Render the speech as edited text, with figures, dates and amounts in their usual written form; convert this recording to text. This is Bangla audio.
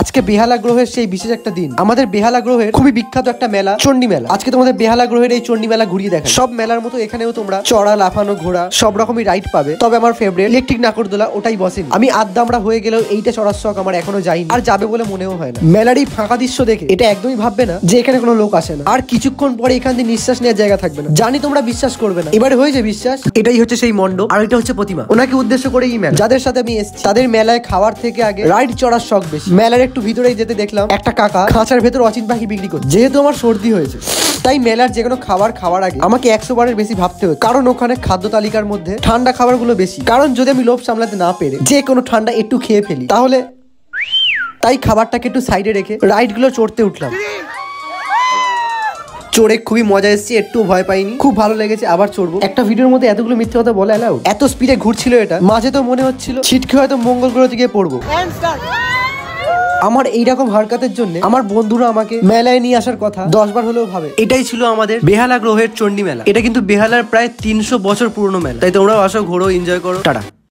আজকে বেহালা গ্রহের সেই বিশেষ একটা দিন। আমাদের বেহালা গ্রহের খুবই বিখ্যাত একটা মেলা, চণ্ডী মেলা। আজকে তোমাদের বেহালা গ্রহের এই চণ্ডী মেলা ঘুরিয়ে দেখা। সব মেলার মতো এখানেও তোমরা চড়া, লাফানো, ঘোড়া সব রকমই রাইড পাবে। তবে আমার ফেভারিট ইলেকট্রিক নাকরদোলা, ওটাই বসেনি। আমি আদ্দামরা হয়ে গেলেও এইটা চড়ার শখ আমার এখনো যায়নি, আর যাবে বলে মনেও হয় না। মেলার এই ফাঁকা দৃশ্য দেখে এটা একদমই ভাববে না যে এখানে কোনো লোক আসে না। আর কিছুক্ষণ পরে এখান থেকে নিঃশ্বাস নেওয়ার জায়গা থাকবে না। জানি তোমরা বিশ্বাস করবে না, এবারে হয়েছে বিশ্বাস। এটাই হচ্ছে সেই মণ্ডপ, আর এটা হচ্ছে প্রতিমা। ওনাকে উদ্দেশ্য করে এই মেলা। যাদের সাথে আমি এসেছি তাদের মেলায় খাওয়ার থেকে আগে রাইড চড়ার শখ বেশি। মেলার একটু ভিতরেই যেতে দেখলাম একটা কাকা খাঁচার ভেতর অচিন পাখি বিক্রি করছে। যেহেতু আমার সর্দি হয়েছে, তাই মেলার যে কোনো খাবার খাওয়ার আগে আমাকে 100 বারের বেশি ভাবতে হচ্ছে, কারণ ওখানে খাদ্য তালিকার মধ্যে ঠান্ডা খাবারগুলো বেশি। কারণ যদি আমি লোভ সামলাতে না পেরে যে কোনো ঠান্ডা একটু খেয়ে ফেলি তাহলে, তাই খাবারটাকে একটু সাইডে রেখে রাইডগুলো চড়তে উঠলাম। চড়ে খুবই মজা এসেছে, একটু ভয় পাইনি, খুব ভালো লেগেছে। আবার চড়বো। একটা ভিডিওর মধ্যে এতগুলো মিথ্যে কথা বলা এলাও? এত স্পিডে ঘুরছিল এটা, মাঝে তো মনে হচ্ছিল ছিটকে হয়তো মঙ্গল গ্রহতে গিয়ে পড়বো। আমার এইরকম হরকতের জন্য আমার বন্ধুরা আমাকে মেলায় নিয়ে আসার কথা 10 বার হলেও ভাবে। এটাই ছিল আমাদের বেহালা গ্রহের চণ্ডী মেলা। এটা কিন্তু বেহালার প্রায় 300 বছর পুরনো মেলা। তাই তোমরাও আসো, ঘোরো, এনজয় করো। টাটা।